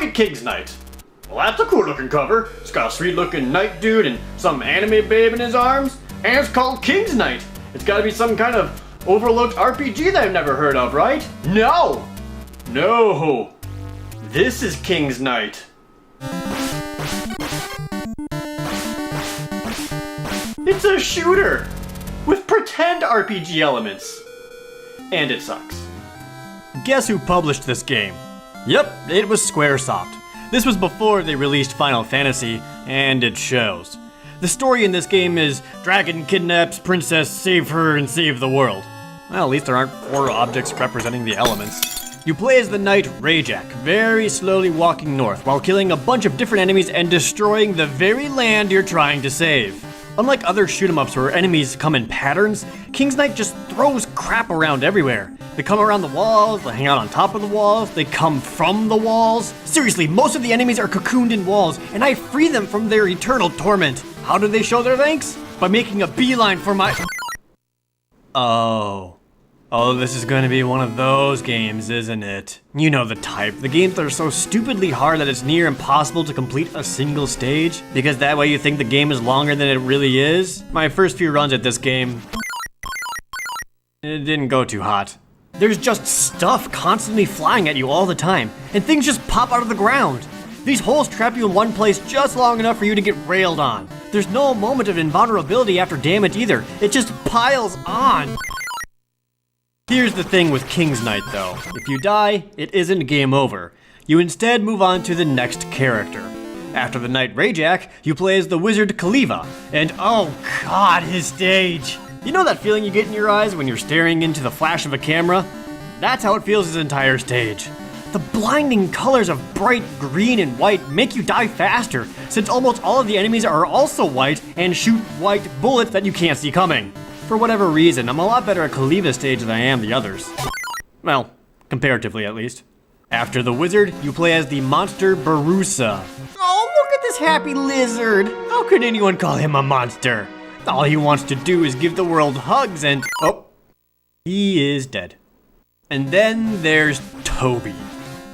look at King's Knight. Well, that's a cool looking cover. It's got a sweet looking knight dude and some anime babe in his arms. And it's called King's Knight. It's gotta be some kind of overlooked RPG that I've never heard of, right? No! No! This is King's Knight. It's a shooter with pretend RPG elements. And it sucks. Guess who published this game? Yep, it was Squaresoft. This was before they released Final Fantasy, and it shows. The story in this game is dragon kidnaps princess, save her, and save the world. Well, at least there aren't 4 objects representing the elements. You play as the knight Rajak, very slowly walking north while killing a bunch of different enemies and destroying the very land you're trying to save. Unlike other shoot-em-ups where enemies come in patterns, King's Knight just throws crap around everywhere. They come around the walls, they hang out on top of the walls, they come from the walls. Seriously, most of the enemies are cocooned in walls, and I free them from their eternal torment. How do they show their thanks? By making a beeline for my... Oh, this is gonna be one of those games, isn't it? You know the type. The games that are so stupidly hard that it's near impossible to complete a single stage, because that way you think the game is longer than it really is. My first few runs at this game, it didn't go too hot. There's just stuff constantly flying at you all the time, and things just pop out of the ground. These holes trap you in one place just long enough for you to get railed on. There's no moment of invulnerability after damage either. It just piles on. Here's the thing with King's Knight though. If you die, it isn't game over. You instead move on to the next character. After the Knight Rajak, you play as the wizard Kaliva, and oh god, his stage! You know that feeling you get in your eyes when you're staring into the flash of a camera? That's how it feels his entire stage. The blinding colors of bright green and white make you die faster, since almost all of the enemies are also white and shoot white bullets that you can't see coming. For whatever reason, I'm a lot better at Kaliva's stage than I am the others. Well, comparatively at least. After the wizard, you play as the monster Barusa. Oh, look at this happy lizard! How could anyone call him a monster? All he wants to do is give the world hugs and... Oh, he is dead. And then there's Toby.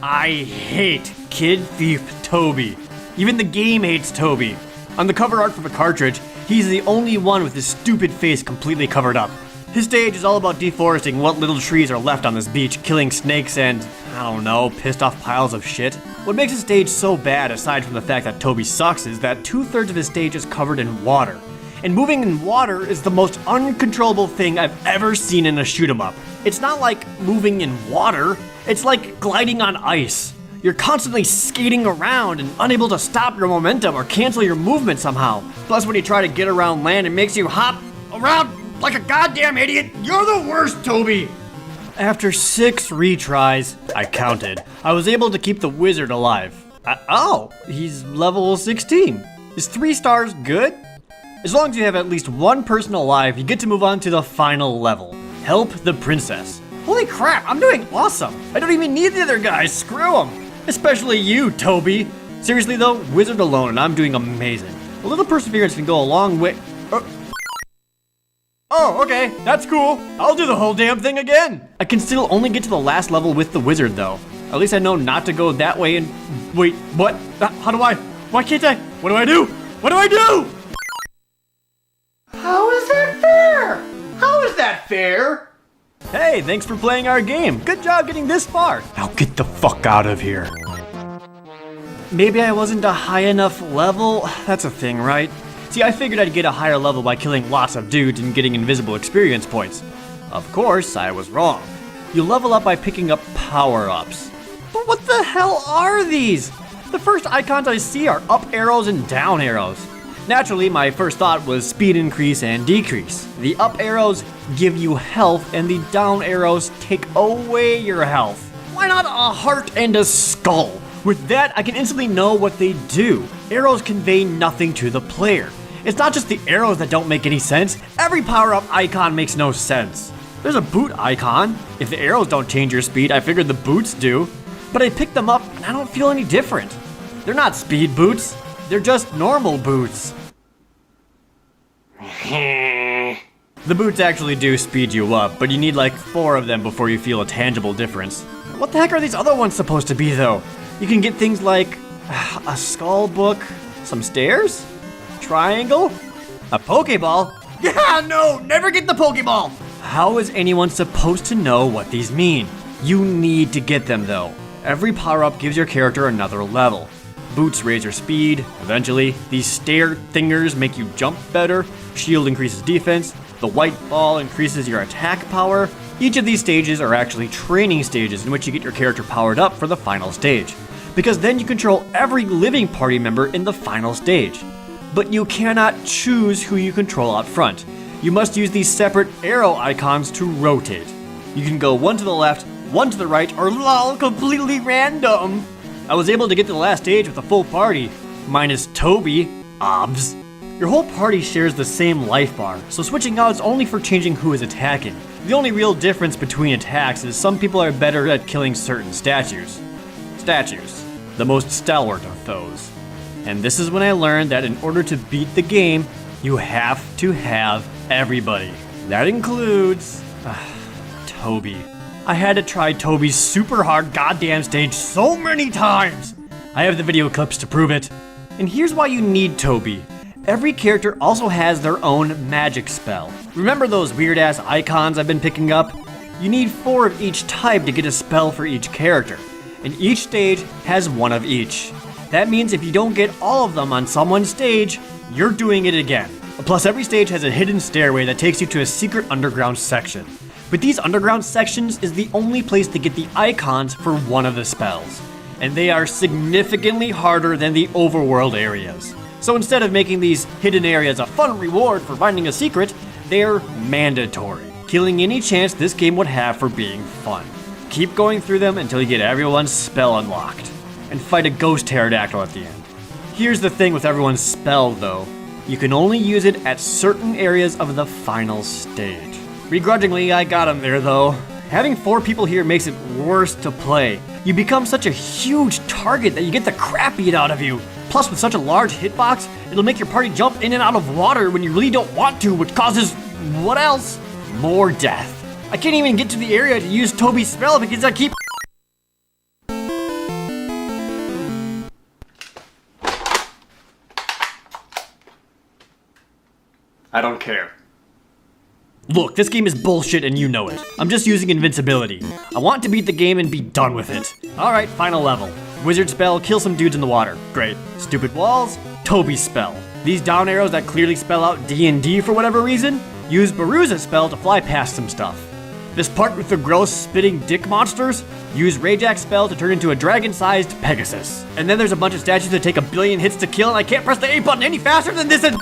I hate Kid Thief Toby. Even the game hates Toby. On the cover art for the cartridge, he's the only one with his stupid face completely covered up. His stage is all about deforesting what little trees are left on this beach, killing snakes and, I don't know, pissed off piles of shit. What makes his stage so bad, aside from the fact that Toby sucks, is that 2/3 of his stage is covered in water. And moving in water is the most uncontrollable thing I've ever seen in a shoot-em-up. It's not like moving in water, it's like gliding on ice. You're constantly skating around and unable to stop your momentum or cancel your movement somehow. Plus when you try to get around land, it makes you hop around like a goddamn idiot. You're the worst, Toby! After 6 retries, I counted, I was able to keep the wizard alive. Oh, he's level 16. Is 3 stars good? As long as you have at least one person alive, you get to move on to the final level. Help the princess. Holy crap, I'm doing awesome. I don't even need the other guys, screw them. Especially you, Toby. Seriously though, wizard alone and I'm doing amazing. A little perseverance can go a long way. Oh, okay, that's cool. I'll do the whole damn thing again. I can still only get to the last level with the wizard though. At least I know not to go that way and... Wait, what? How do I? Why can't I? What do I do? What do I do? How is that fair? How is that fair? Hey, thanks for playing our game. Good job getting this far. Now get the fuck out of here. Maybe I wasn't a high enough level. That's a thing, right? See, I figured I'd get a higher level by killing lots of dudes and getting invisible experience points. Of course, I was wrong. You level up by picking up power-ups. But what the hell are these? The first icons I see are up arrows and down arrows. Naturally, my first thought was speed increase and decrease. The up arrows give you health and the down arrows take away your health. Why not a heart and a skull? With that, I can instantly know what they do. Arrows convey nothing to the player. It's not just the arrows that don't make any sense. Every power-up icon makes no sense. There's a boot icon. If the arrows don't change your speed, I figured the boots do. But I picked them up and I don't feel any different. They're not speed boots. They're just normal boots. The boots actually do speed you up, but you need like 4 of them before you feel a tangible difference. What the heck are these other ones supposed to be, though? You can get things like a skull book, some stairs, triangle, a Pokeball. Yeah, no, never get the Pokeball! How is anyone supposed to know what these mean? You need to get them, though. Every power-up gives your character another level. Boots raise your speed, eventually. These stair thingers make you jump better. Shield increases defense. The white ball increases your attack power. Each of these stages are actually training stages in which you get your character powered up for the final stage, because then you control every living party member in the final stage. But you cannot choose who you control out front. You must use these separate arrow icons to rotate. You can go one to the left, one to the right, or lol, completely random. I was able to get to the last stage with a full party, minus Toby, obvs. Your whole party shares the same life bar, so switching out is only for changing who is attacking. The only real difference between attacks is some people are better at killing certain statues. The most stalwart of those. And this is when I learned that in order to beat the game, you have to have everybody. That includes Toby. I had to try Toby's super hard goddamn stage so many times. I have the video clips to prove it. And here's why you need Toby. Every character also has their own magic spell. Remember those weird ass icons I've been picking up? You need 4 of each type to get a spell for each character. And each stage has 1 of each. That means if you don't get all of them on someone's stage, you're doing it again. Plus every stage has a hidden stairway that takes you to a secret underground section. But these underground sections is the only place to get the icons for one of the spells. And they are significantly harder than the overworld areas. So instead of making these hidden areas a fun reward for finding a secret, they're mandatory, killing any chance this game would have for being fun. Keep going through them until you get everyone's spell unlocked, and fight a ghost pterodactyl at the end. Here's the thing with everyone's spell though, you can only use it at certain areas of the final stage. Begrudgingly, I got him there though. Having 4 people here makes it worse to play. You become such a huge target that you get the crap beat out of you. Plus, with such a large hitbox, it'll make your party jump in and out of water when you really don't want to, which causes, what else? More death. I can't even get to the area to use Toby's spell because I keep... I don't care. Look, this game is bullshit and you know it. I'm just using invincibility. I want to beat the game and be done with it. Alright, final level. Wizard spell, kill some dudes in the water. Great. Stupid walls, Toby's spell. These down arrows that clearly spell out D&D for whatever reason, use Baruza's spell to fly past some stuff. This part with the gross spitting dick monsters, use Rajak's spell to turn into a dragon-sized Pegasus. And then there's a bunch of statues that take a billion hits to kill and I can't press the A button any faster than this and...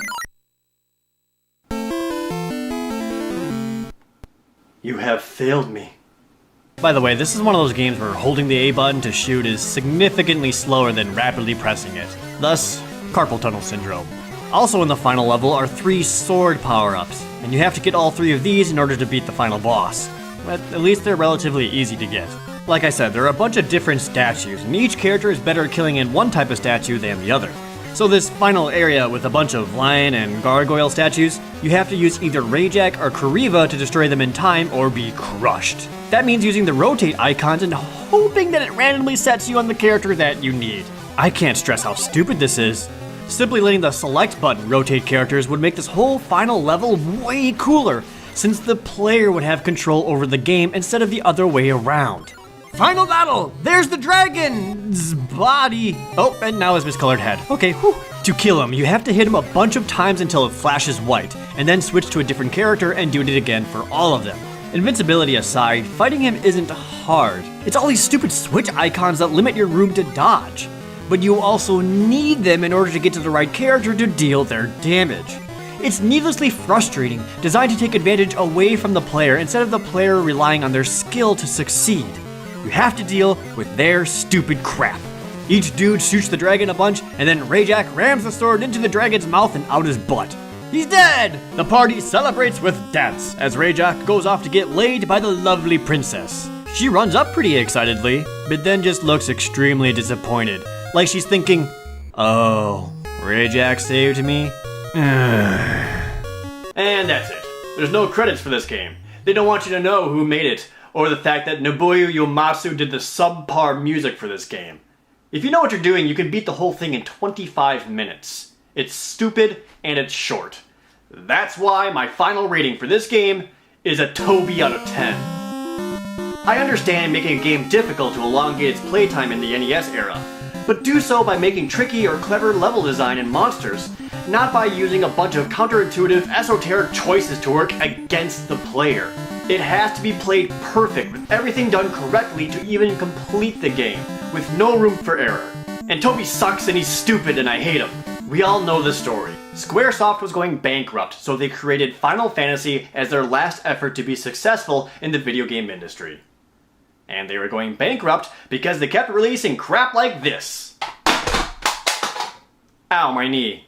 You have failed me. By the way, this is one of those games where holding the A button to shoot is significantly slower than rapidly pressing it. Thus, carpal tunnel syndrome. Also in the final level are 3 sword power-ups, and you have to get all 3 of these in order to beat the final boss. But at least they're relatively easy to get. Like I said, there are a bunch of different statues, and each character is better at killing in one type of statue than the other. So this final area with a bunch of lion and gargoyle statues, you have to use either Rajak or Kariva to destroy them in time or be crushed. That means using the rotate icons and hoping that it randomly sets you on the character that you need. I can't stress how stupid this is. Simply letting the select button rotate characters would make this whole final level way cooler, since the player would have control over the game instead of the other way around. Final battle! There's the dragon's body! Oh, and now his miscolored head. Okay, whew. To kill him, you have to hit him a bunch of times until it flashes white, and then switch to a different character and do it again for all of them. Invincibility aside, fighting him isn't hard. It's all these stupid switch icons that limit your room to dodge. But you also need them in order to get to the right character to deal their damage. It's needlessly frustrating, designed to take advantage away from the player instead of the player relying on their skill to succeed. You have to deal with their stupid crap. Each dude shoots the dragon a bunch, and then Rajak rams the sword into the dragon's mouth and out his butt. He's dead! The party celebrates with dance as Rajak goes off to get laid by the lovely princess. She runs up pretty excitedly, but then just looks extremely disappointed, like she's thinking, oh, Rajak saved me? And that's it. There's no credits for this game. They don't want you to know who made it or the fact that Nobuo Uematsu did the subpar music for this game. If you know what you're doing, you can beat the whole thing in 25 minutes. It's stupid and it's short. That's why my final rating for this game is a Toby out of 10. I understand making a game difficult to elongate its playtime in the NES era, but do so by making tricky or clever level design and monsters, not by using a bunch of counterintuitive, esoteric choices to work against the player. It has to be played perfect, with everything done correctly to even complete the game, with no room for error. And Toby sucks and he's stupid and I hate him. We all know the story. Squaresoft was going bankrupt, so they created Final Fantasy as their last effort to be successful in the video game industry. And they were going bankrupt because they kept releasing crap like this. Ow, my knee.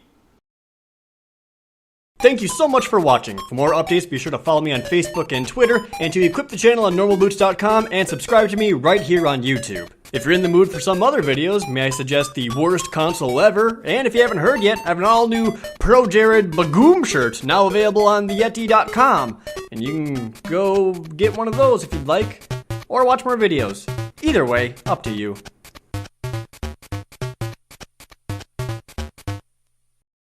Thank you so much for watching. For more updates, be sure to follow me on Facebook and Twitter, and to equip the channel on normalboots.com, and subscribe to me right here on YouTube. If you're in the mood for some other videos, may I suggest the worst console ever, and if you haven't heard yet, I have an all-new Projared Bagoom shirt now available on theyeti.com, and you can go get one of those if you'd like, or watch more videos. Either way, up to you.